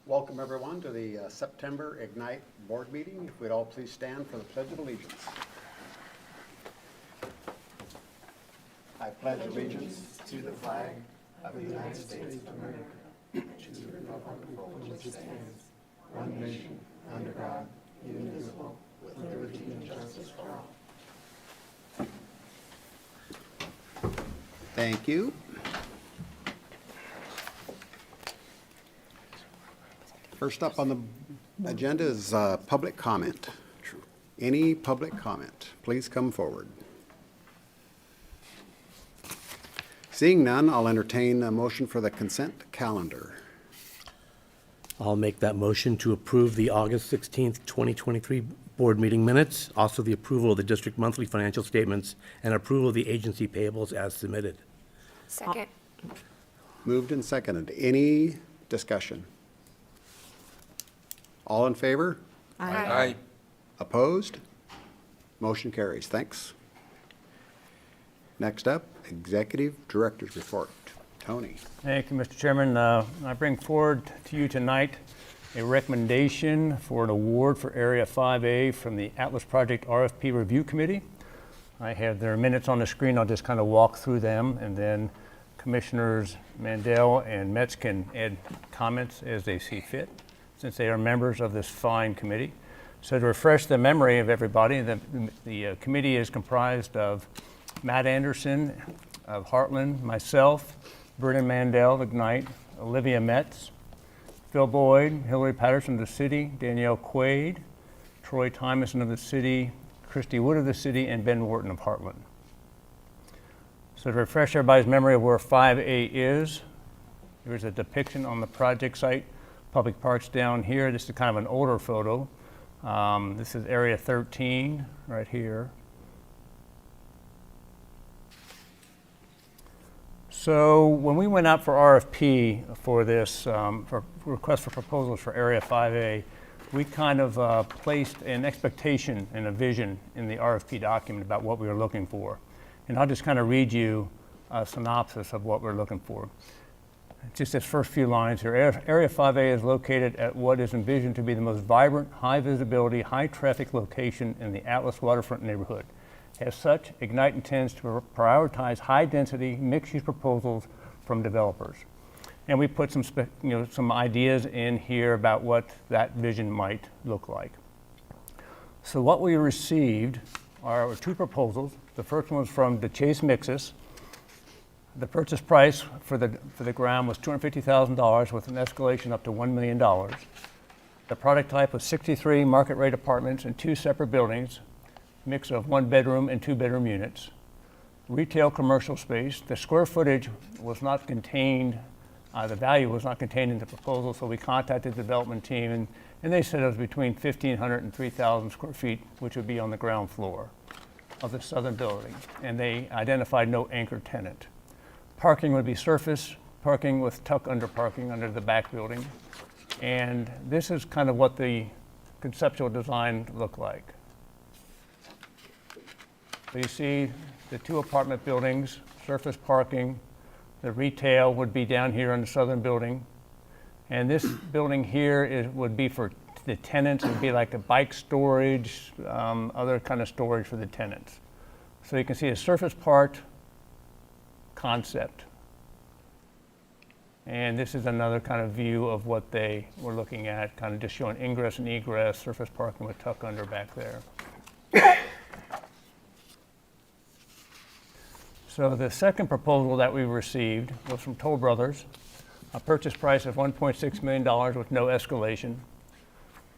Welcome everyone to the September Ignite board meeting. If we'd all please stand for the Pledge of Allegiance. I pledge allegiance to the flag of the United States of America, to the republic for which it stands, one nation, under God, indivisible, with liberty and justice for all. Thank you. First up on the agenda is public comment. Any public comment, please come forward. Seeing none, I'll entertain a motion for the consent calendar. I'll make that motion to approve the August 16th, 2023 board meeting minutes, also the approval of the district monthly financial statements, and approval of the agency payables as submitted. Second. Moved and seconded. Any discussion? All in favor? Aye. Opposed? Motion carries. Thanks. Next up, Executive Director's Report. Tony. Thank you, Mr. Chairman. I bring forward to you tonight a recommendation for an award for Area 5A from the Atlas Project RFP Review Committee. I have their minutes on the screen. I'll just kind of walk through them, and then Commissioners Mandel and Metz can add comments as they see fit, since they are members of this fine committee. So to refresh the memory of everybody, the committee is comprised of Matt Anderson of Heartland, myself, Vernon Mandel of Ignite, Olivia Metz, Phil Boyd, Hillary Patterson of the city, Danielle Quaid, Troy Tymason of the city, Christy Wood of the city, and Ben Wharton of Heartland. So to refresh everybody's memory of where 5A is, here's a depiction on the project site. Public parks down here. This is kind of an older photo. This is area 13 right here. So when we went out for RFP for this, for request for proposals for area 5A, we kind of placed an expectation and a vision in the RFP document about what we were looking for. And I'll just kind of read you a synopsis of what we're looking for. Just this first few lines here. Area 5A is located at what is envisioned to be the most vibrant, high visibility, high traffic location in the Atlas waterfront neighborhood. As such, Ignite intends to prioritize high density mixed use proposals from developers. And we put some ideas in here about what that vision might look like. So what we received are two proposals. The first one was from DeChase Mixis. The purchase price for the ground was $250,000 with an escalation up to $1 million. The product type was 63 market rate apartments in two separate buildings, mix of 1-bedroom and 2-bedroom units. Retail commercial space. The square footage was not contained, the value was not contained in the proposal, so we contacted the development team and they said it was between 1,500 and 3,000 square feet, which would be on the ground floor of the southern building. And they identified no anchor tenant. Parking would be surface parking with tuck under parking under the back building. And this is kind of what the conceptual design looked like. So you see the two apartment buildings, surface parking, the retail would be down here in the southern building. And this building here would be for the tenants. It would be like a bike storage, other kind of storage for the tenants. So you can see a surface part concept. And this is another kind of view of what they were looking at, kind of just showing ingress and egress, surface parking with tuck under back there. So the second proposal that we received was from Toll Brothers, a purchase price of $1.6 million with no escalation.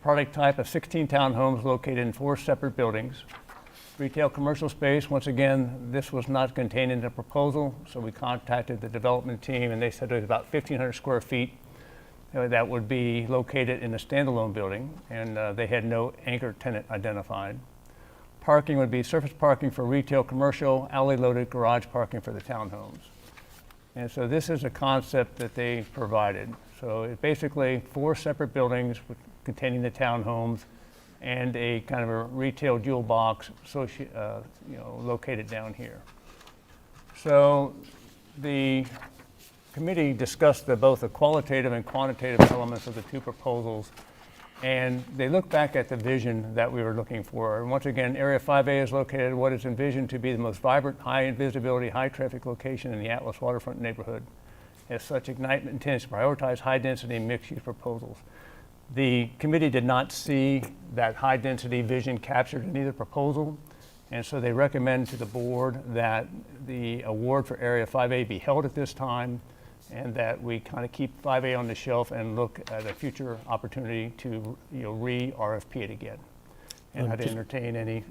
Product type of 16 townhomes located in 4 separate buildings. Retail commercial space, once again, this was not contained in the proposal, so we contacted the development team and they said it was about 1,500 square feet that would be located in a standalone building, and they had no anchor tenant identified. Parking would be surface parking for retail commercial, alley-loaded garage parking for the townhomes. And so this is a concept that they provided. So it's basically 4 separate buildings containing the townhomes and a kind of a retail jewel box located down here. So the committee discussed both the qualitative and quantitative elements of the two proposals, and they looked back at the vision that we were looking for. And once again, Area 5A is located at what is envisioned to be the most vibrant, high visibility, high traffic location in the Atlas waterfront neighborhood. As such, Ignite intends to prioritize high-density mixed-use proposals. The committee did not see that high-density vision captured in either proposal, and so they recommend to the board that the award for Area 5A be held at this time, and that we kind of keep 5A on the shelf and look at a future opportunity to, re-RFP it again. And I'd entertain any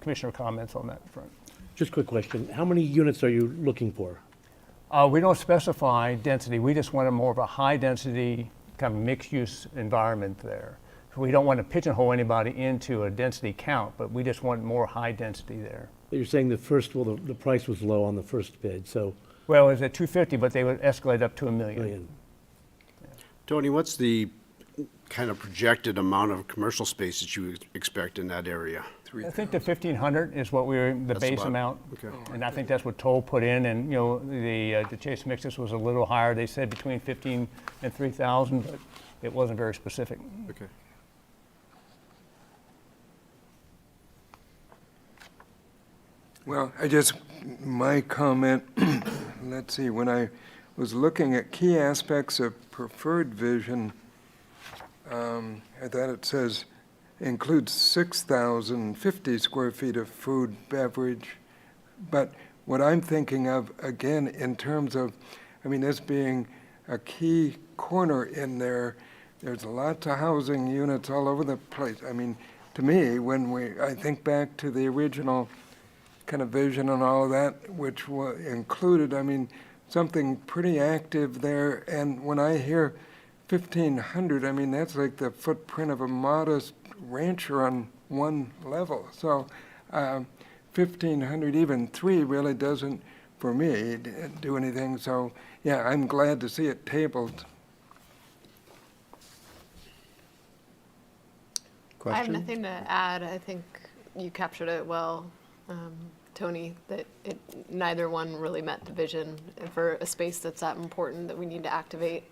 commissioner comments on that front. Just a quick question. How many units are you looking for? We don't specify density. We just want a more of a high-density kind of mixed-use environment there. We don't want to pigeonhole anybody into a density count, but we just want more high density there. You're saying the price was low on the first bid, so Well, it was at 250, but they would escalate up to $1 million. million. Tony, what's the kind of projected amount of commercial space that you expect in that area? I think the 1,500 is what the That's base about- amount. okay. And I think that's what Toll put in, and, the Chase Mixes was a little higher. They said between 15 and 3,000, but it wasn't very specific. Okay. Well, my comment, let's see, when I was looking at key aspects of preferred vision, I thought it says includes 6,050 square feet of food, beverage. But what I'm thinking of, again, in terms of, this being a key corner in there, there's lots of housing units all over the place. To me, I think back to the original kind of vision and all of that, which included, something pretty active there. And when I hear 1,500, that's like the footprint of a modest rancher on one level. So 1,500, even 3 really doesn't, for me, do anything. So, yeah, I'm glad to see it tabled. I have Question? nothing to add. I think you captured it well, Tony, that neither one really met the vision for a space that's that important that we need to activate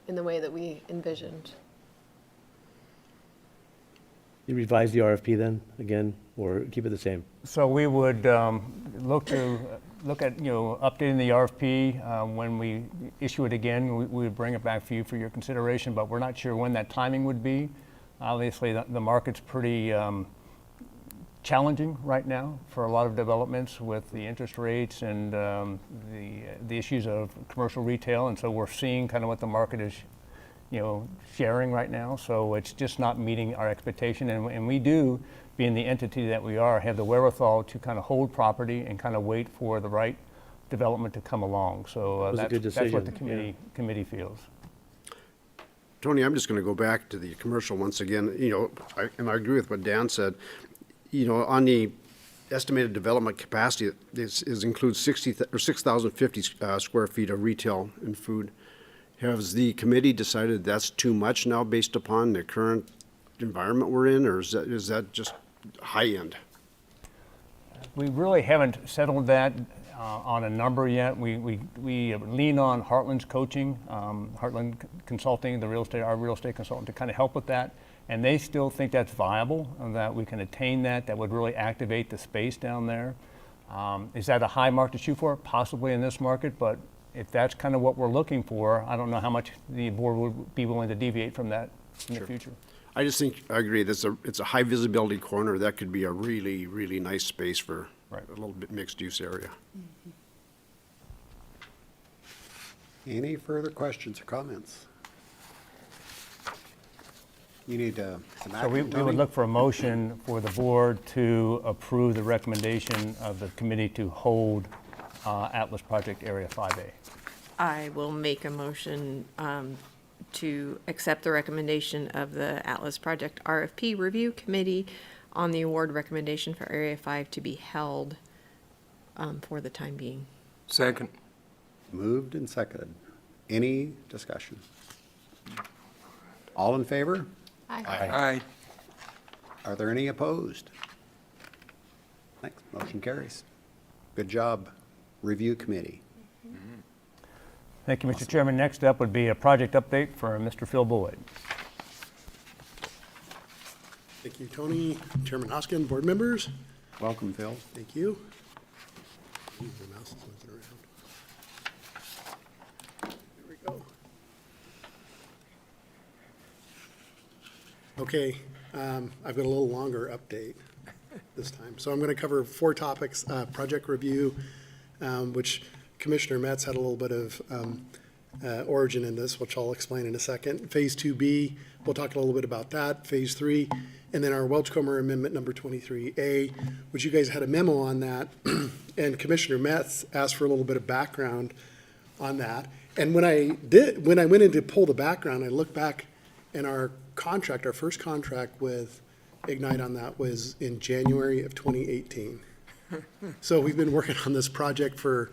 in the way that we envisioned. You revise the RFP then, again, or keep it the same? So we would look at, updating the RFP. When we issue it again, we would bring it back for you for your consideration, but we're not sure when that timing would be. Obviously, the market's pretty challenging right now for a lot of developments with the interest rates and the issues of commercial retail, and so we're seeing kind of what the market is, sharing right now. So it's just not meeting our expectation, and we do, being the entity that we are, have the wherewithal to kind of hold property and kind of wait for the right development to come along. So was a good that's what the decision, committee feels. Tony, I'm just going to go back to the commercial once again, and I agree with what Dan said. On the estimated development capacity, this includes 6,050 square feet of retail and food. Has the committee decided that's too much now based upon the current environment we're in, or is that just high end? We really haven't settled that on a number yet. We lean on Heartland's coaching, Heartland Consulting, our real estate consultant, to kind of help with that. And they still think that's viable, and that we can attain that would really activate the space down there. Is that a high mark to shoot for? Possibly in this market, but if that's kind of what we're looking for, I don't know how much the board would be willing to deviate from that in the future. I just think, I agree, it's a high visibility corner. That could be a really, really nice space for Right. a little bit mixed use area. Any further questions or comments? You need some So we action, Tony? would look for a motion for the board to approve the recommendation of the committee to hold Atlas Project Area 5A. I will make a motion to accept the recommendation of the Atlas Project RFP Review Committee on the award recommendation for Area 5 to be held for the time being. Second. Moved and seconded. Any discussion? All in favor? Aye. Are there any opposed? Thanks, motion carries. Good job, review committee. Thank you, Mr. Chairman. Next up would be a project update for Mr. Phil Boyd. Thank you, Tony, Chairman Hoskin, board members. Welcome, Phil. Thank you. Ooh, my mouse is moving around. There we go. Okay, I've got a little longer update this time. So I'm going to cover 4 topics, project review, which Commissioner Metz had a little bit of origin in this, which I'll explain in a second. Phase 2B, we'll talk a little bit about that. Phase 3, and then our Welch-Comer Amendment number 23A, which you guys had a memo on that, and Commissioner Metz asked for a little bit of background on that. And when I went in to pull the background, I looked back, and our contract, our first contract with Ignite on that was in January of 2018. So we've been working on this project for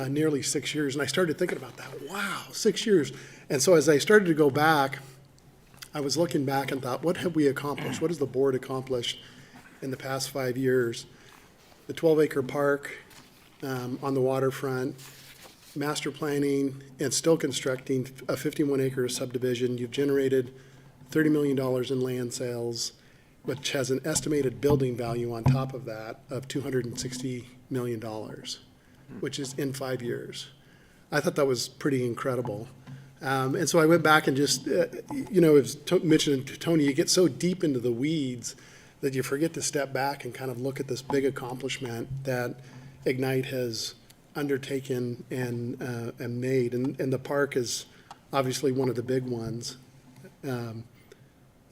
nearly 6 years, and I started thinking about that. Wow, 6 years. And so as I started to go back, I was looking back and thought, what have we accomplished? What has the board accomplished in the past 5 years? The 12-acre park on the waterfront, master planning, and still constructing a 51-acre subdivision. You've generated $30 million in land sales, which has an estimated building value on top of that of $260 million, which is in 5 years. I thought that was pretty incredible. And so I went back and just, as mentioned to Tony, you get so deep into the weeds that you forget to step back and kind of look at this big accomplishment that Ignite has undertaken and made. And the park is obviously one of the big ones.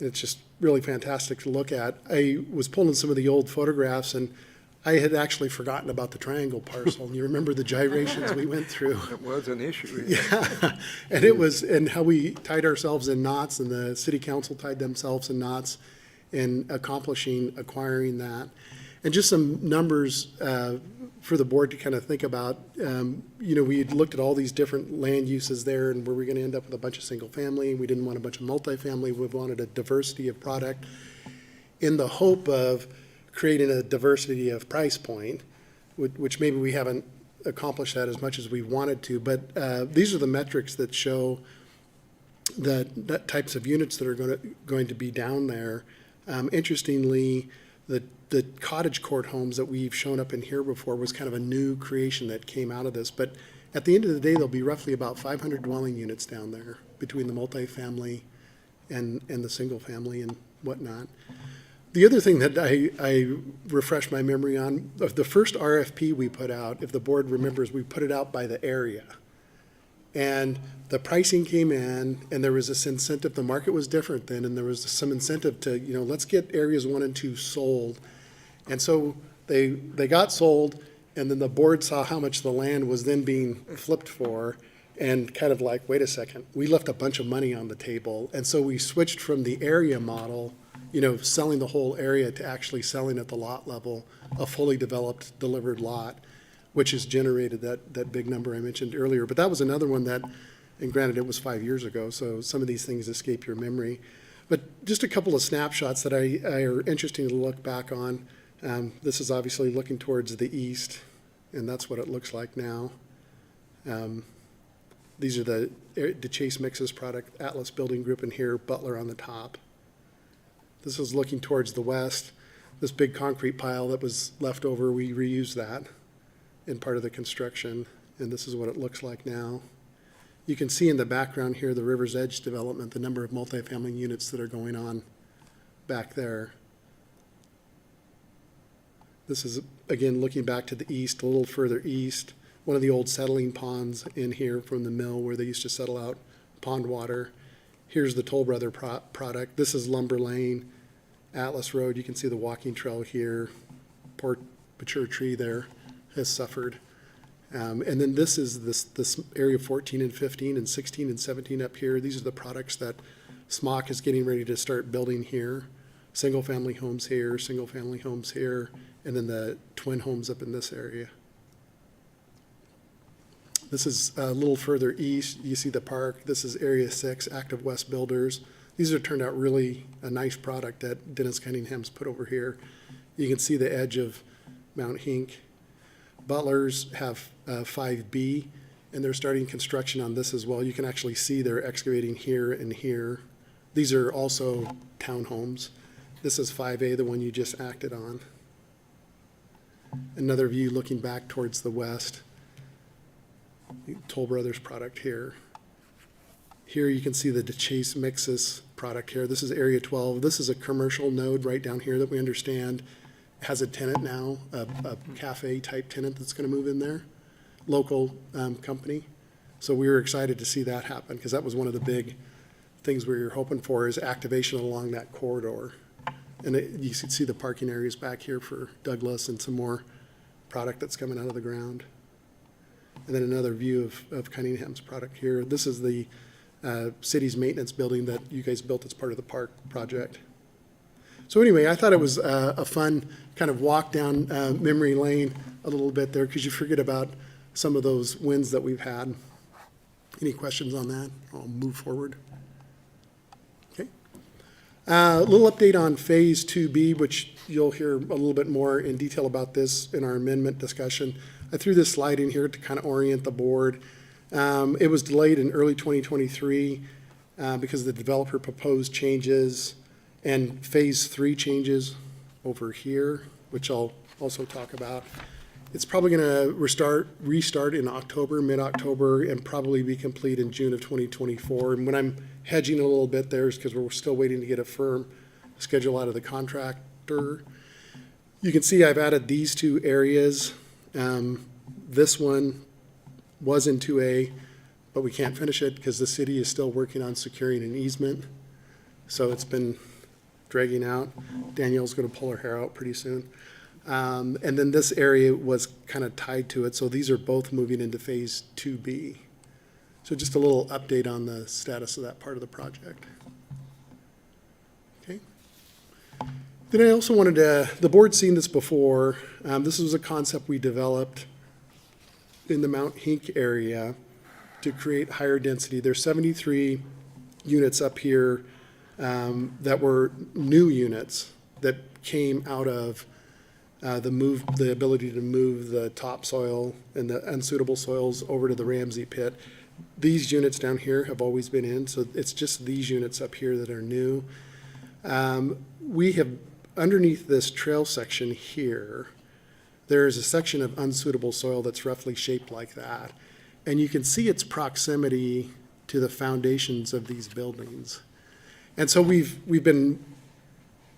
It's just really fantastic to look at. I was pulling some of the old photographs, and I had actually forgotten about the triangle parcel. And you remember the gyrations we went through. It was an issue. Yeah, and how we tied ourselves in knots, and the city council tied themselves in knots in acquiring that. And just some numbers for the board to kind of think about. We had looked at all these different land uses there, and were we going to end up with a bunch of single family? We didn't want a bunch of multifamily. We wanted a diversity of product in the hope of creating a diversity of price point, which maybe we haven't accomplished that as much as we wanted to. But these are the metrics that show that types of units that are going to be down there. Interestingly, the cottage court homes that we've shown up in here before was kind of a new creation that came out of this. But at the end of the day, there'll be roughly about 500 dwelling units down there between the multifamily and the single family and whatnot. The other thing that I refresh my memory on, of the first RFP we put out, if the board remembers, we put it out by the area. And the pricing came in, and there was this incentive. The market was different then, and there was some incentive to, let's get areas 1 and 2 sold. And so they got sold, and then the board saw how much the land was then being flipped for, and kind of like, wait a second, we left a bunch of money on the table. And so we switched from the area model, selling the whole area, to actually selling at the lot level, a fully developed, delivered lot, which has generated that big number I mentioned earlier. But that was another one that, and granted, it was 5 years ago, so some of these things escape your memory. But just a couple of snapshots that are interesting to look back on. This is obviously looking towards the east, and that's what it looks like now. These are the Chase Mixes product, Atlas Building Group in here, Butler on the top. This is looking towards the west. This big concrete pile that was left over, we reused that in part of the construction, and this is what it looks like now. You can see in the background here the River's Edge development, the number of multifamily units that are going on back there. This is, again, looking back to the east, a little further east, one of the old settling ponds in here from the mill where they used to settle out pond water. Here's the Toll Brother product. This is Lumber Lane, Atlas Road. You can see the walking trail here. Poor mature tree there has suffered. And then this is this area 14 and 15 and 16 and 17 up here. These are the products that SMOC is getting ready to start building here. Single-family homes here, single-family homes here, and then the twin homes up in this area. This is a little further east. You see the park. This is Area 6, Active West Builders. These have turned out really a nice product that Dennis Cunningham's put over here. You can see the edge of Mount Hink. Butlers have 5B, and they're starting construction on this as well. You can actually see they're excavating here and here. These are also townhomes. This is 5A, the one you just acted on. Another view looking back towards the west. Toll Brothers product here. Here you can see the DeChase Mixus product here. This is Area 12. This is a commercial node right down here that we understand has a tenant now, a cafe-type tenant that's going to move in there, local company. So we were excited to see that happen because that was one of the big things we were hoping for is activation along that corridor. And you can see the parking areas back here for Douglas and some more product that's coming out of the ground. And then another view of Cunningham's product here. This is the city's maintenance building that you guys built as part of the park project. So anyway, I thought it was a fun kind of walk down memory lane a little bit there because you forget about some of those wins that we've had. Any questions on that? I'll move forward. Okay. A little update on Phase 2B, which you'll hear a little bit more in detail about this in our amendment discussion. I threw this slide in here to kind of orient the board. It was delayed in early 2023 because the developer proposed changes and Phase 3 changes over here, which I'll also talk about. It's probably going to restart in October, mid-October, and probably be complete in June of 2024. And when I'm hedging a little bit there is because we're still waiting to get a firm schedule out of the contractor. You can see I've added these two areas. This one was in 2A, but we can't finish it because the city is still working on securing an easement. So it's been dragging out. Danielle's going to pull her hair out pretty soon. And then this area was kind of tied to it. So these are both moving into Phase 2B. So just a little update on the status of that part of the project. Okay. Then I also wanted to, the board's seen this before. This was a concept we developed in the Mount Hink area to create higher density. There's 73 units up here that were new units that came out of the ability to move the topsoil and the unsuitable soils over to the Ramsey pit. These units down here have always been in, so it's just these units up here that are new. We have, underneath this trail section here, there is a section of unsuitable soil that's roughly shaped like that. And you can see its proximity to the foundations of these buildings. And so we've been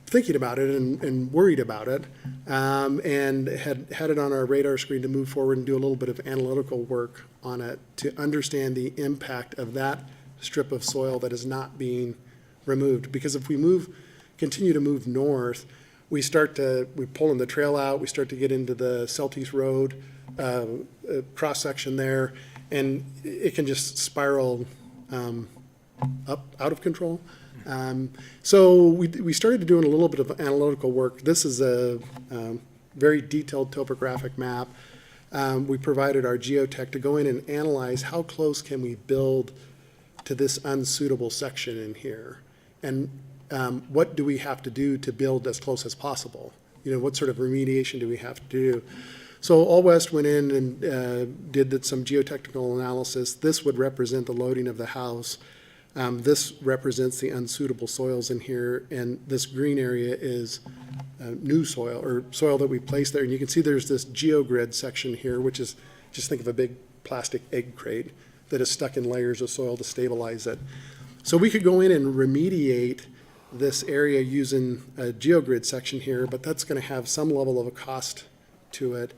thinking about it and worried about it, and had it on our radar screen to move forward and do a little bit of analytical work on it to understand the impact of that strip of soil that is not being removed. Because if we continue to move north, we pull in the trail out, we start to get into the Celtice Road cross section there, and it can just spiral up out of control. So we started doing a little bit of analytical work. This is a very detailed topographic map. We provided our geotech to go in and analyze how close can we build to this unsuitable section in here, and what do we have to do to build as close as possible? You know, what sort of remediation do we have to do? So All West went in and did some geotechnical analysis. This would represent the loading of the house. This represents the unsuitable soils in here, and this green area is new soil, or soil that we placed there. And you can see there's this geogrid section here, which is, just think of a big plastic egg crate that is stuck in layers of soil to stabilize it. So we could go in and remediate this area using a geogrid section here, but that's going to have some level of a cost to it.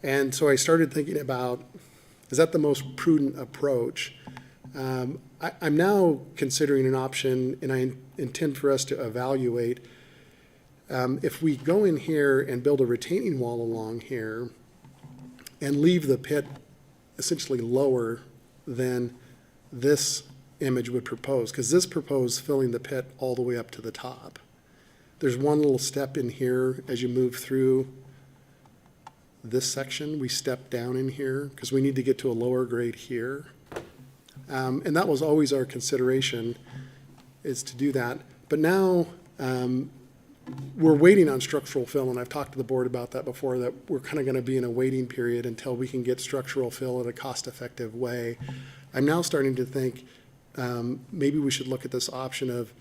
And so I started thinking about, is that the most prudent approach? I'm now considering an option, and I intend for us to evaluate if we go in here and build a retaining wall along here and leave the pit essentially lower than this image would propose, because this proposed filling the pit all the way up to the top. There's one little step in here as you move through this section. We step down in here because we need to get to a lower grade here. And that was always our consideration, is to do that. But now we're waiting on structural fill, and I've talked to the board about that before, that we're kind of going to be in a waiting period until we can get structural fill in a cost-effective way. I'm now starting to think maybe we should look at this option of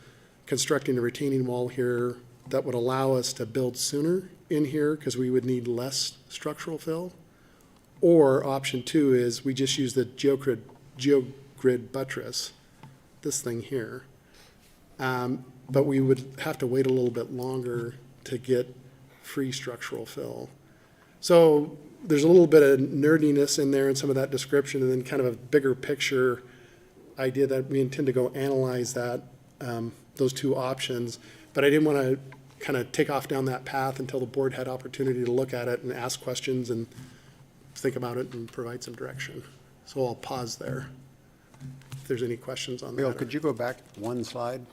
constructing a retaining wall here that would allow us to build sooner in here because we would need less structural fill. Or option two is we just use the GeoGrid buttress, this thing here. But we would have to wait a little bit longer to get free structural fill. So there's a little bit of nerdiness in there in some of that description, and then kind of a bigger picture idea that we intend to go analyze that, those two options. But I didn't want to kind of take off down that path until the board had opportunity to look at it and ask questions and think about it and provide some direction. So I'll pause there. If there's any questions on that. Bill, could you go back one slide?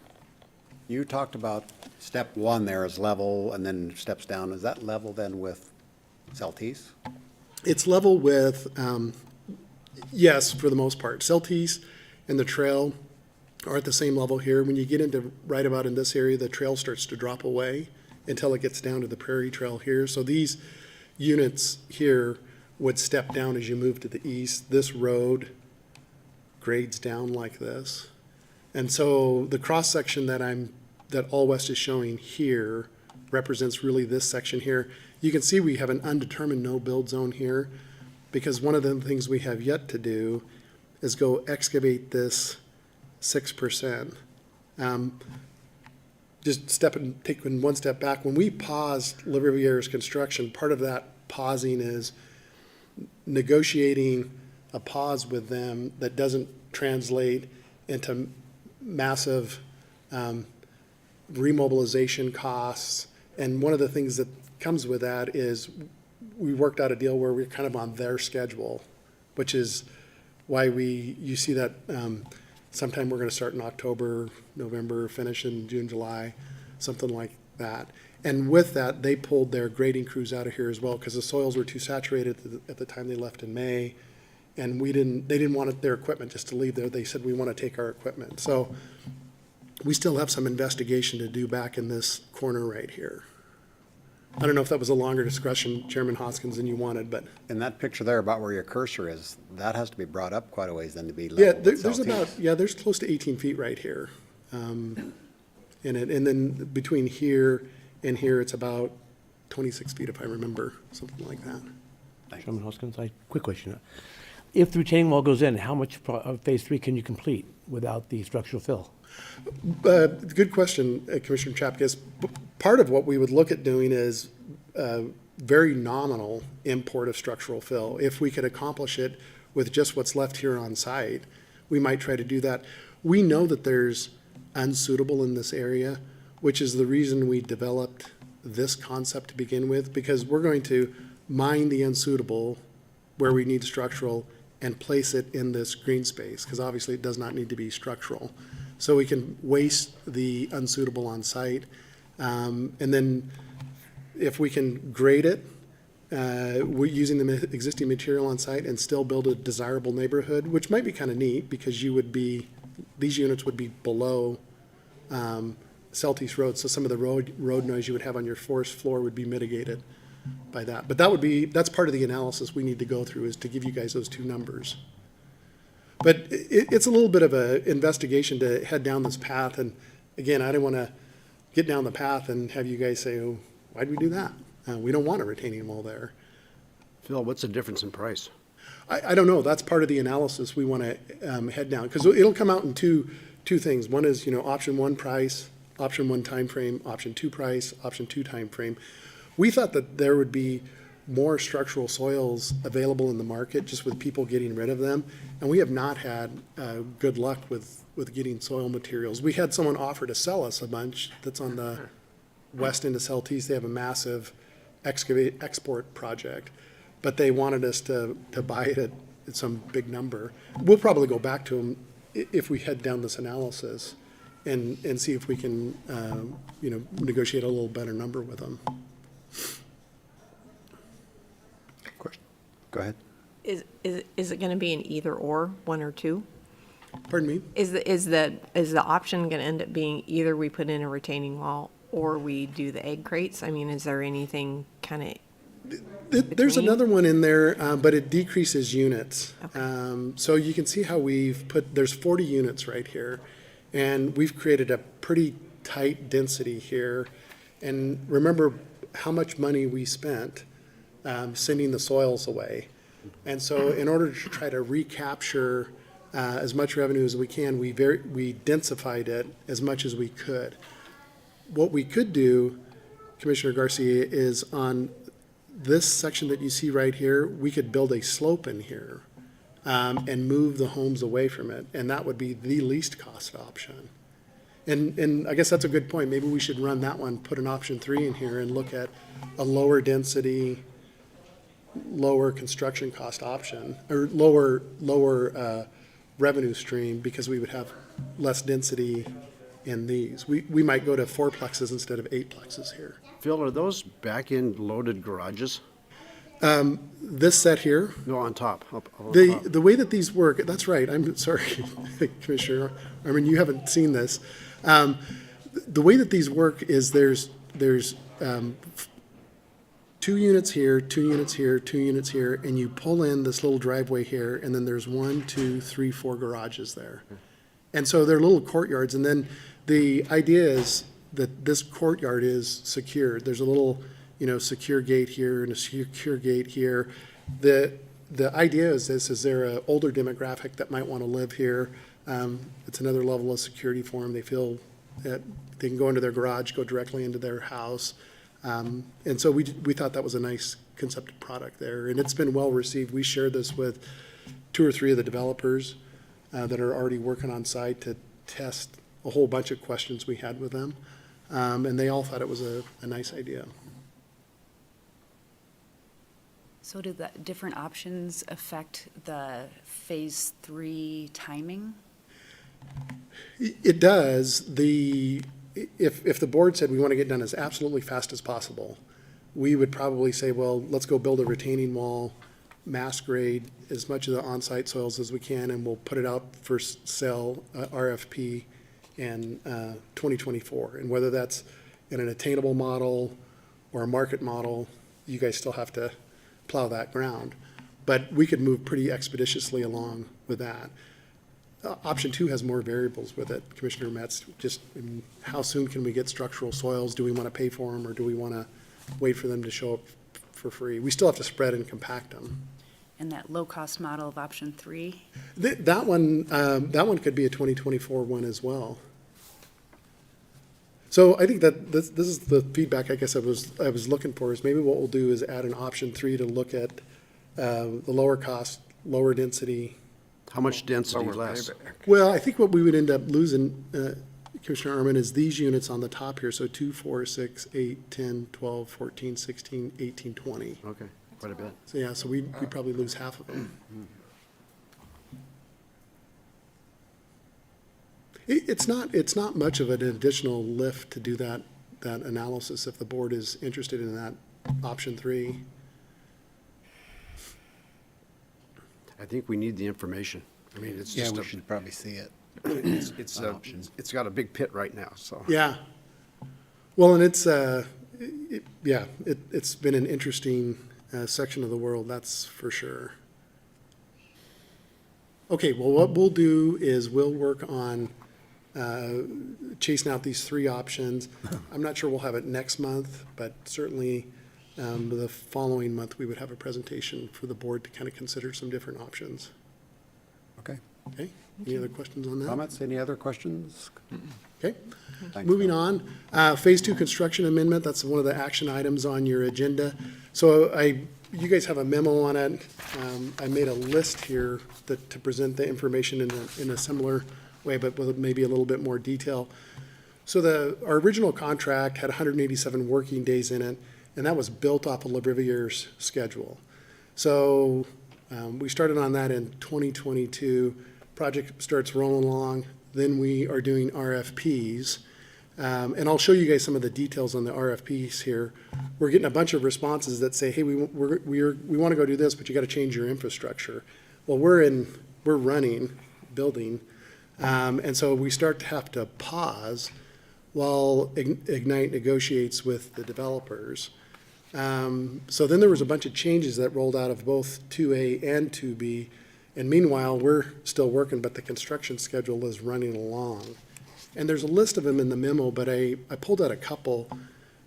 You talked about step one there is level and then steps down. Is that level then with Celtice? It's level with, yes, for the most part. Celtice and the trail are at the same level here. When you get into right about in this area, the trail starts to drop away until it gets down to the Prairie Trail here. So these units here would step down as you move to the east. This road grades down like this. And so the cross-section that All West is showing here represents really this section here. You can see we have an undetermined no-build zone here because one of the things we have yet to do is go excavate this 6%. Just taking one step back, when we paused La Riviere's construction, part of that pausing is negotiating a pause with them that doesn't translate into massive remobilization costs. And one of the things that comes with that is we worked out a deal where we're kind of on their schedule, which is why you see that sometime we're going to start in October, November, finish in June, July, something like that. And with that, they pulled their grading crews out of here as well because the soils were too saturated at the time they left in May. And they didn't want their equipment just to leave there. They said, we want to take our equipment. So we still have some investigation to do back in this corner right here. I don't know if that was a longer discussion, Chairman Hoskins, than you wanted, but. In that picture there about where your cursor is, that has to be brought up quite a ways then to be Yeah, level with there's close to 18 feet right here in it. And then between here and here, it's about 26 feet, if I remember, something like that. Chairman Hoskins, quick question. If the retaining wall goes in, how much of phase 3 can you complete without the structural fill? Good question, Commissioner Chapkus. Part of what we would look at doing is very nominal import of structural fill. If we could accomplish it with just what's left here on site, we might try to do that. We know that there's unsuitable in this area, which is the reason we developed this concept to begin with, because we're going to mine the unsuitable where we need structural and place it in this green space, because obviously it does not need to be structural. So we can waste the unsuitable on site. And then if we can grade it, we're using the existing material on site and still build a desirable neighborhood, which might be kind of neat because these units would be below Celtice Road. So some of the road noise you would have on your forest floor would be mitigated by that. But that's part of the analysis we need to go through, is to give you guys those two numbers. But it's a little bit of an investigation to head down this path. And again, I didn't want to get down the path and have you guys say, oh, why'd we do that? We don't want a retaining wall there. Phil, what's the difference in price? I don't know. That's part of the analysis we want to head down, because it'll come out in two things. One is, option one price, option one time frame, option two price, option two time frame. We thought that there would be more structural soils available in the market just with people getting rid of them, and we have not had good luck with getting soil materials. We had someone offer to sell us a bunch that's on the west end of Celtice. They have a massive export project, but they wanted us to buy it at some big number. We'll probably go back to them if we head down this analysis and see if we can negotiate a little better number with them. Question. Go ahead. Is it going to be an either or, one or two? Pardon me? Is the option going to end up being either we put in a retaining wall or we do the egg crates? I mean, is there anything kind of, There's Between? another one in there, but it decreases units. So you can see how there's 40 units right here, and we've created a pretty tight density here. And remember how much money we spent sending the soils away. And so in order to try to recapture as much revenue as we can, we densified it as much as we could. What we could do, Commissioner Garcia, is on this section that you see right here, we could build a slope in here and move the homes away from it, and that would be the least cost option. And I guess that's a good point. Maybe we should run that one, put an option 3 in here and look at a lower density, lower construction cost option, or lower revenue stream, because we would have less density in these. We might go to 4 plexes instead of 8 plexes here. Phil, are those back-end loaded garages? This set here, No, on top, up top. the way that these work, that's right, I'm sorry, Commissioner, I mean, you haven't seen this. The way that these work is there's 2 units here, 2 units here, 2 units here, and you pull in this little driveway here, and then there's 1, 2, 3, 4 garages there. And so they're little courtyards, and then the idea is that this courtyard is secured. There's a little, secure gate here and a secure gate here. The idea is there an older demographic that might want to live here? It's another level of security for them. They feel that they can go into their garage, go directly into their house. And so we thought that was a nice concept product there, and it's been well received. We shared this with 2 or 3 of the developers that are already working on site to test a whole bunch of questions we had with them, and they all thought it was a nice idea. So do the different options affect the phase 3 timing? It does. If the board said we want to get done as absolutely fast as possible, we would probably say, well, let's go build a retaining wall, mass grade as much of the on-site soils as we can, and we'll put it out for sale, RFP in 2024. And whether that's in an attainable model or a market model, you guys still have to plow that ground. But we could move pretty expeditiously along with that. Option 2 has more variables with it, Commissioner Metz. How soon can we get structural soils? Do we want to pay for them, or do we want to wait for them to show up for free? We still have to spread and compact them. And that low-cost model of option 3? That one could be a 2024 one as well. So I think that this is the feedback I guess I was looking for, is maybe what we'll do is add an option 3 to look at the lower cost, lower density. How much density Lower less? payback. Well, I think what we would end up losing, Commissioner Arman, is these units on the top here, so 2, 4, 6, 8, 10, 12, 14, 16, 18, 20. Okay, quite a bit. So yeah, so we'd probably lose half of them. It's not much of an additional lift to do that analysis if the board is interested in that option 3. I think we need the information. I mean, it's Yeah, just we should probably see it. it's got a big pit right now, so. Yeah. Well, and it's been an interesting section of the world, that's for sure. Okay, well, what we'll do is we'll work on chasing out these 3 options. I'm not sure we'll have it next month, but certainly the following month, we would have a presentation for the board to kind of consider some different options. Okay. Okay? Any other questions on that? Comments? Any other questions? Okay. Thanks, Moving Bill. on, Phase 2 construction amendment, that's one of the action items on your agenda. So you guys have a memo on it. I made a list here to present the information in a similar way, but with maybe a little bit more detail. So our original contract had 187 working days in it, and that was built off of LaBriviere's schedule. So we started on that in 2022. Project starts rolling along. Then we are doing RFPs. And I'll show you guys some of the details on the RFPs here. We're getting a bunch of responses that say, hey, we want to go do this, but you got to change your infrastructure. Well, we're building. And so we start to have to pause while Ignite negotiates with the developers. So then there was a bunch of changes that rolled out of both 2A and 2B. And meanwhile, we're still working, but the construction schedule is running along. And there's a list of them in the memo, but I pulled out a couple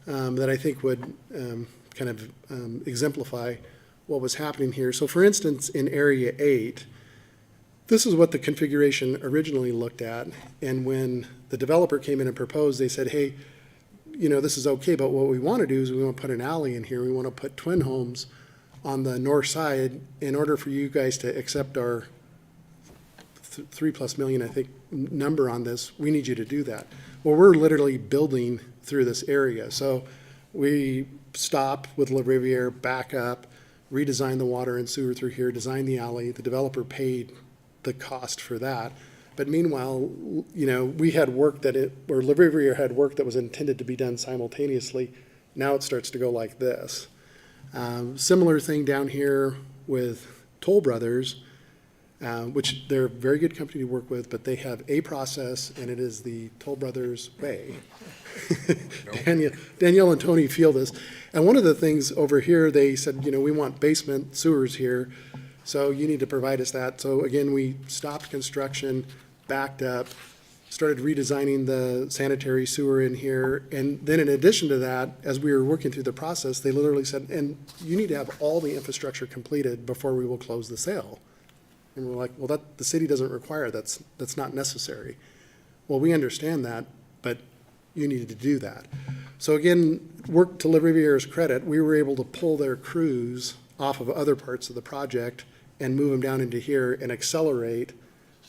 that I think would kind of exemplify what was happening here. So for instance, in Area 8, this is what the configuration originally looked at. And when the developer came in and proposed, they said, hey, you know, this is okay, but what we want to do is we want to put an alley in here. We want to put twin homes on the north side in order for you guys to accept our 3+ million, I think, number on this. We need you to do that. Well, we're literally building through this area. So we stop with La Riviere, back up, redesign the water and sewer through here, design the alley. The developer paid the cost for that. But meanwhile, you know, we had work or La Riviere had work that was intended to be done simultaneously. Now it starts to go like this. Similar thing down here with Toll Brothers, which they're a very good company to work with, but they have a process, and it is the Toll Brothers way. Danielle and Tony feel this. And one of the things over here, they said, you know, we want basement sewers here, so you need to provide us that. So again, we stopped construction, backed up, started redesigning the sanitary sewer in here. And then in addition to that, as we were working through the process, they literally said, and you need to have all the infrastructure completed before we will close the sale. And we're like, well, the city doesn't require, that's not necessary. Well, we understand that, but you needed to do that. So again, work to La Riviere's credit, we were able to pull their crews off of other parts of the project and move them down into here and accelerate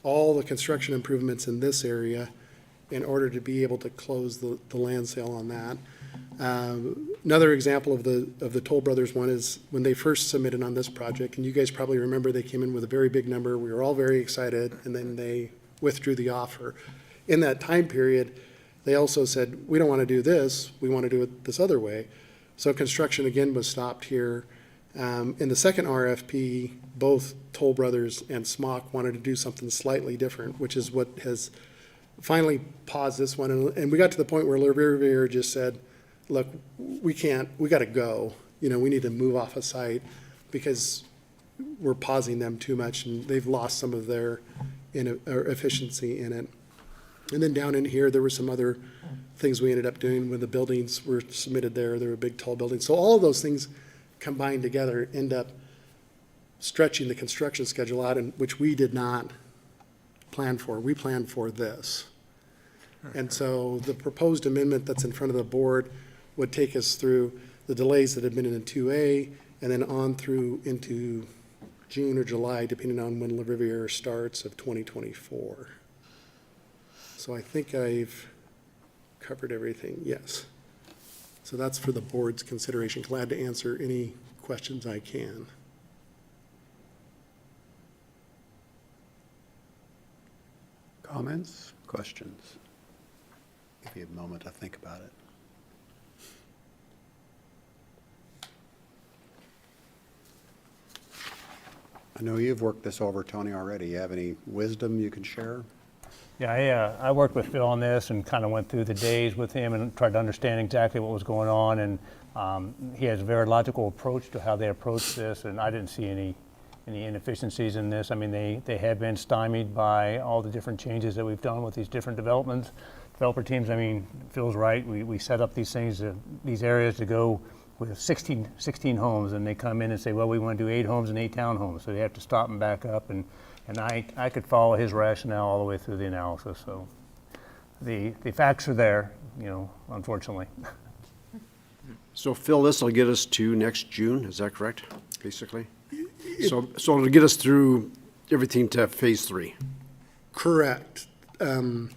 all the construction improvements in this area in order to be able to close the land sale on that. Another example of the Toll Brothers one is when they first submitted on this project, and you guys probably remember they came in with a very big number. We were all very excited, and then they withdrew the offer. In that time period, they also said, we don't want to do this, we want to do it this other way. So construction again was stopped here. In the second RFP, both Toll Brothers and Smock wanted to do something slightly different, which is what has finally paused this one. And we got to the point where La Riviere just said, look, we got to go. You know, we need to move off a site because we're pausing them too much and they've lost some of their efficiency in it. And then down in here, there were some other things we ended up doing when the buildings were submitted there. They were big, tall buildings. So all of those things combined together end up stretching the construction schedule out, which we did not plan for. We planned for this. And so the proposed amendment that's in front of the board would take us through the delays that have been in 2A and then on through into June or July, depending on when La Riviere starts of 2024. So I think I've covered everything, yes. So that's for the board's consideration. Glad to answer any questions I can. Comments, questions? Give you a moment to think about it. I know you've worked this over, Tony, already. You have any wisdom you can share? Yeah, I worked with Phil on this and kind of went through the days with him and tried to understand exactly what was going on. And he has a very logical approach to how they approach this, and I didn't see any inefficiencies in this. I mean, they have been stymied by all the different changes that we've done with these different developer teams. I mean, Phil's right. We set up these things, these areas to go with 16 homes, and they come in and say, well, we want to do 8 homes and 8 townhomes. So they have to stop and back up, and I could follow his rationale all the way through the analysis. So the facts are there, you know, unfortunately. So Phil, this will get us to next June, is that correct, basically? So it'll get us through everything to phase 3. Correct. Let me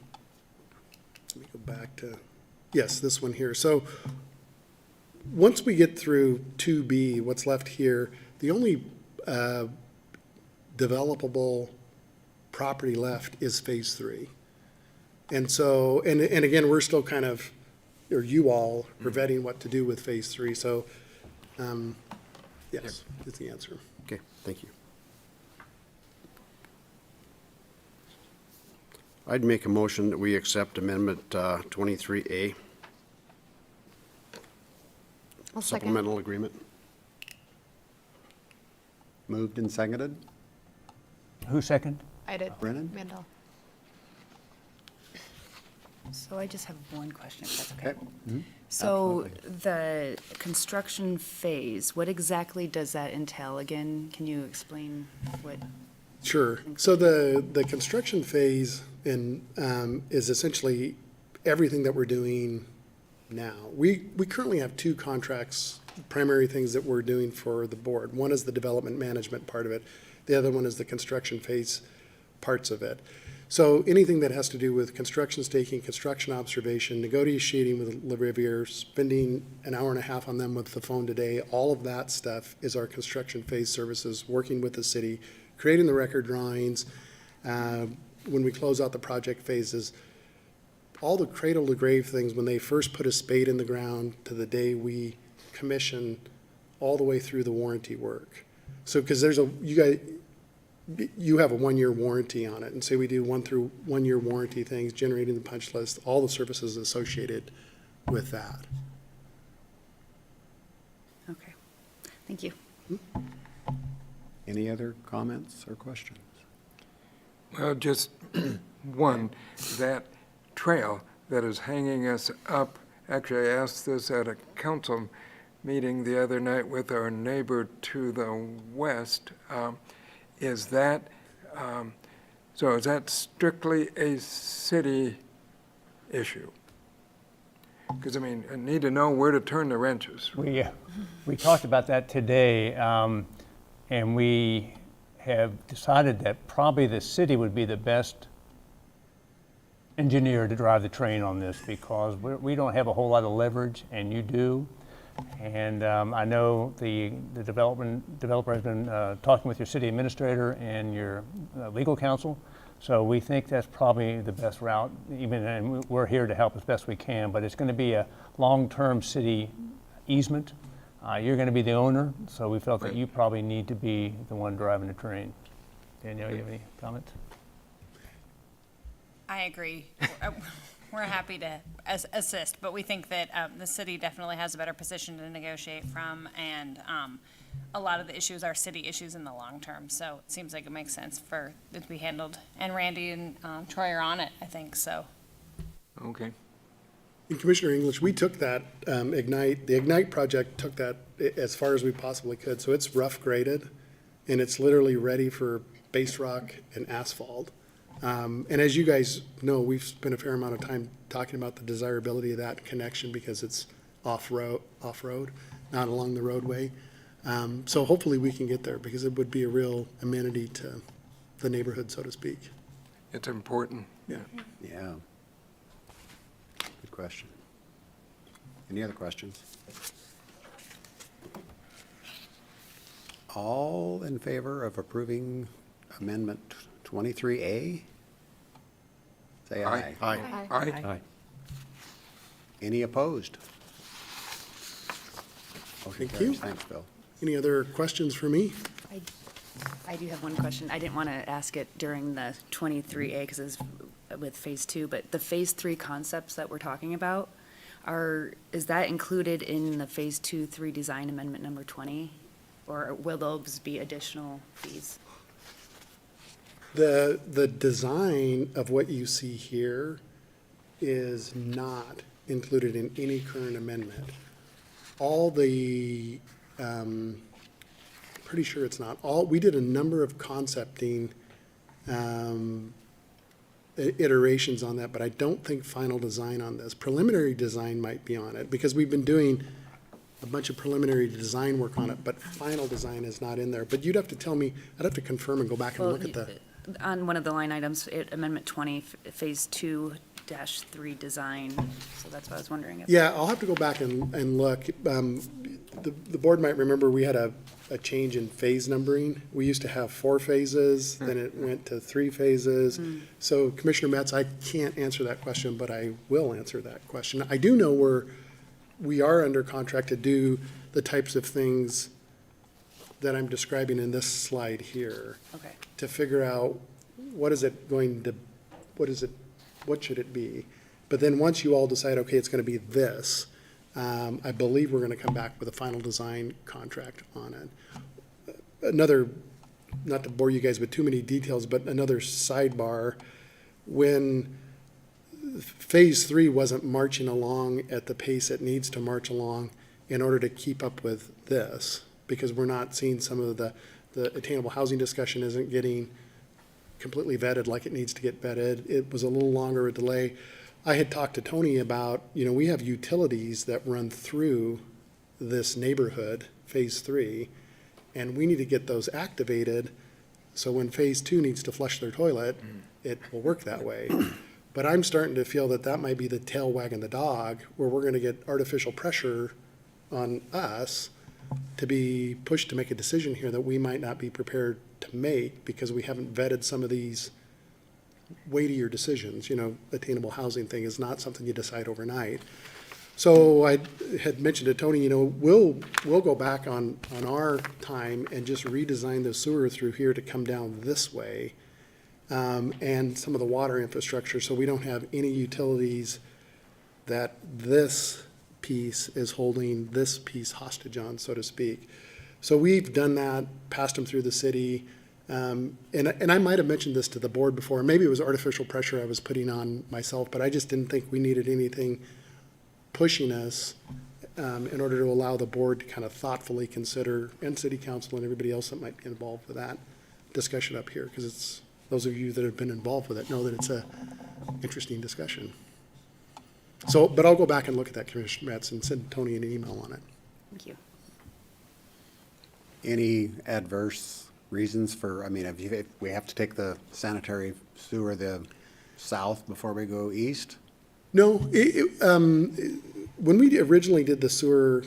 go back to, yes, this one here. So once we get through 2B, what's left here, the only developable property left is phase 3. And so, and again, we're still kind of, or you all are vetting what to do with phase 3. So, yes, is the answer. Okay, thank you. I'd make a motion that we accept Amendment 23A, I'll second. supplemental agreement. Moved and seconded. Who second? I did. Brennan? Mandel. So I just have one question, if that's okay. Okay. So the construction phase, what exactly does that entail? Again, can you explain what? Sure. So the construction phase is essentially everything that we're doing now. We currently have two contracts, primary things that we're doing for the board. One is the development management part of it. The other one is the construction phase parts of it. So anything that has to do with construction staking, construction observation, negotiating with Le Riviere, spending an hour and a half on them with the phone today, all of that stuff is our construction phase services, working with the city, creating the record drawings. When we close out the project phases, all the cradle to grave things, when they first put a spade in the ground to the day we commission, all the way through the warranty work. So, because you have a 1-year warranty on it, and say we do 1 year warranty things, generating the punch list, all the services associated with that. Okay, thank you. Any other comments or questions? Well, just one, that trail that is hanging us up, actually, I asked this at a council meeting the other night with our neighbor to the west. Is that strictly a city issue? Because, I mean, I need to know where to turn the wrenches. We talked about that today, and we have decided that probably the city would be the best engineer to drive the train on this, because we don't have a whole lot of leverage, and you do. And I know the developer has been talking with your city administrator and your legal counsel, so we think that's probably the best route, and we're here to help as best we can, but it's going to be a long-term city easement. You're going to be the owner, so we felt that you probably need to be the one driving the train. Danielle, you have any comments? I agree. We're happy to assist, but we think that the city definitely has a better position to negotiate from, and a lot of the issues are city issues in the long term, so it seems like it makes sense for it to be handled. And Randy and Troy are on it, I think, so. Okay. And Commissioner English, we took that the Ignite project took that as far as we possibly could. So it's rough graded, and it's literally ready for base rock and asphalt. And as you guys know, we've spent a fair amount of time talking about the desirability of that connection because it's off-road, not along the roadway. So hopefully we can get there because it would be a real amenity to the neighborhood, so to speak. It's important. Yeah. Yeah. Good question. Any other questions? All in favor of approving Amendment 23A? Say aye. Aye. Aye. Any opposed? Motion Thank carries. you. Thanks, Bill. Any other questions for me? I do have one question. I didn't want to ask it during the 23A because it's with Phase 2, but the Phase 3 concepts that we're talking about, is that included in the Phase 2-3 design amendment number 20? Or will those be additional fees? The design of what you see here is not included in any current amendment. All the, pretty sure it's not, we did a number of concepting iterations on that, but I don't think final design on this. Preliminary design might be on it, because we've been doing a bunch of preliminary design work on it, but final design is not in there. But you'd have to tell me, I'd have to confirm and go back and Well, look at the. On one of the line items, Amendment 20, Phase 2-3 design, so that's what I was wondering. Yeah, I'll have to go back and look. The board might remember we had a change in phase numbering. We used to have 4 phases, then it went to 3 phases. So Commissioner Metz, I can't answer that question, but I will answer that question. I do know we are under contract to do the types of things that I'm describing in this slide here. Okay. To figure out what is it going to what is it, what should it be? But then once you all decide, okay, it's gonna be this, I believe we're gonna come back with a final design contract on it. Another, not to bore you guys with too many details, but another sidebar, when Phase 3 wasn't marching along at the pace it needs to march along in order to keep up with this, because we're not seeing some of the attainable housing discussion isn't getting completely vetted like it needs to get vetted. It was a little longer a delay. I had talked to Tony about, we have utilities that run through this neighborhood, Phase 3, and we need to get those activated, so when Phase 2 needs to flush their toilet, it will work that way. But I'm starting to feel that that might be the tail wagging the dog, where we're gonna get artificial pressure on us to be pushed to make a decision here that we might not be prepared to make because we haven't vetted some of these weightier decisions. Attainable housing thing is not something you decide overnight. So I had mentioned to Tony, we'll go back on our time and just redesign the sewer through here to come down this way, and some of the water infrastructure, so we don't have any utilities that this piece is holding this piece hostage on, so to speak. So we've done that, passed them through the city, and I might have mentioned this to the board before, maybe it was artificial pressure I was putting on myself, but I just didn't think we needed anything pushing us in order to allow the board to kind of thoughtfully consider, and city council and everybody else that might be involved with that discussion up here, because it's, those of you that have been involved with it know that it's a interesting discussion. So, but I'll go back and look at that, Commissioner Metz, and send Tony an email on it. Thank you. Any adverse reasons for, if we have to take the sanitary sewer the south before we go east? No, when we originally did the sewer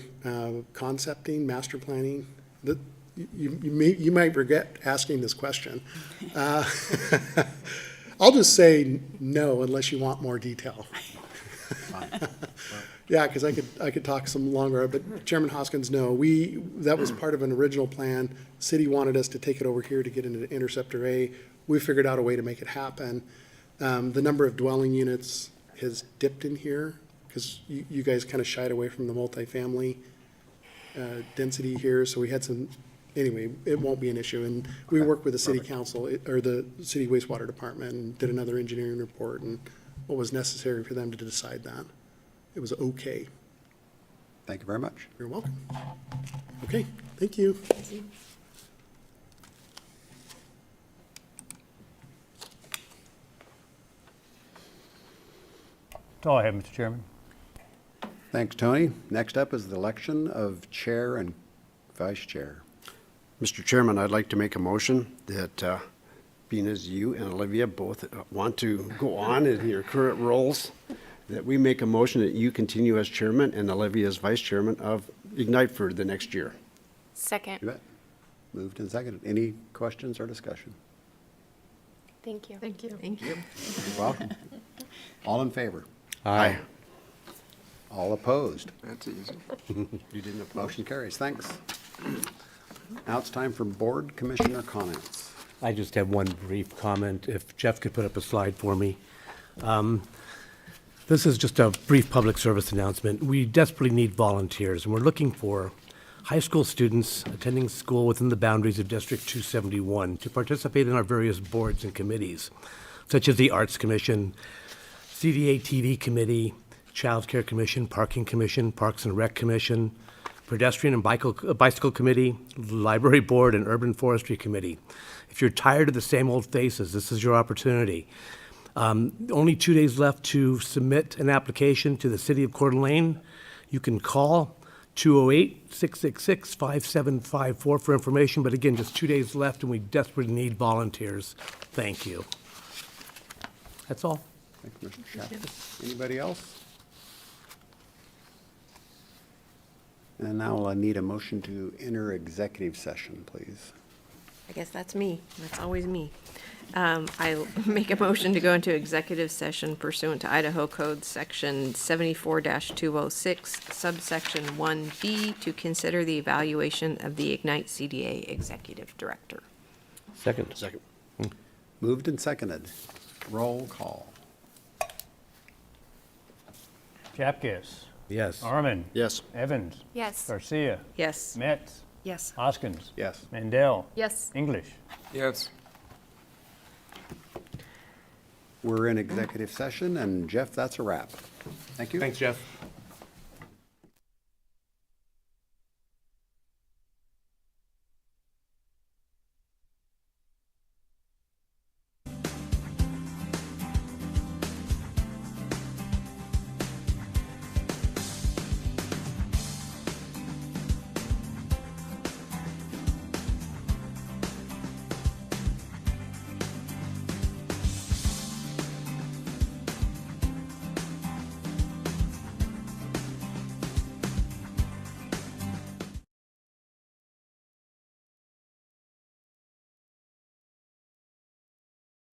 concepting, master planning, you might regret asking this question. I'll just say no unless you want more detail. Yeah, because I could talk some longer, but Chairman Hoskins, no, that was part of an original plan. City wanted us to take it over here to get into the Interceptor A. We figured out a way to make it happen. The number of dwelling units has dipped in here because you guys kind of shied away from the multifamily density here, so we had some, anyway, it won't be an issue. And we worked with the city council, or the city wastewater department, and did another engineering report and what was necessary for them to decide that. It was okay. Thank you very much. You're welcome. Okay, thank you. That's all I have, Mr. Chairman. Thanks, Tony. Next up is the election of chair and vice chair. Mr. Chairman, I'd like to make a motion that, being as you and Olivia both want to go on in your current roles, that we make a motion that you continue as chairman and Olivia as vice chairman of Ignite for the next year. Second. You bet. Moved and seconded. Any questions or discussion? Thank you. Thank you. Thank you. You're welcome. All in favor? Aye. All opposed? That's easy. You didn't oppose? Motion carries. Thanks. Now it's time for board commissioner comments. I just have one brief comment. If Jeff could put up a slide for me. This is just a brief public service announcement. We desperately need volunteers, and we're looking for high school students attending school within the boundaries of District 271 to participate in our various boards and committees, such as the Arts Commission, CDA TV Committee, Child Care Commission, Parking Commission, Parks and Rec Commission, Pedestrian and Bicycle Committee, Library Board, and Urban Forestry Committee. If you're tired of the same old faces, this is your opportunity. Only 2 days left to submit an application to the City of Coeur d'Alene. You can call 208-666-5754 for information, but again, just 2 days left, and we desperately need volunteers. Thank you. That's all. Thank you, Mr. Shafter. Anybody else? And now I need a motion to enter executive session, please. I guess that's me. That's always me. I make a motion to go into executive session pursuant to Idaho Code Section 74-206, subsection 1B, to consider the evaluation of the Ignite CDA Executive Director. Second. Second. Moved and seconded. Roll call. Japkus, Yes. Arman. Yes. Evans, Yes. Garcia, Yes. Metz, Yes. Hoskins. Yes. Mandel. Yes. English. Yes. We're in executive session, and Jeff, that's a wrap. Thank you. Thanks, Jeff.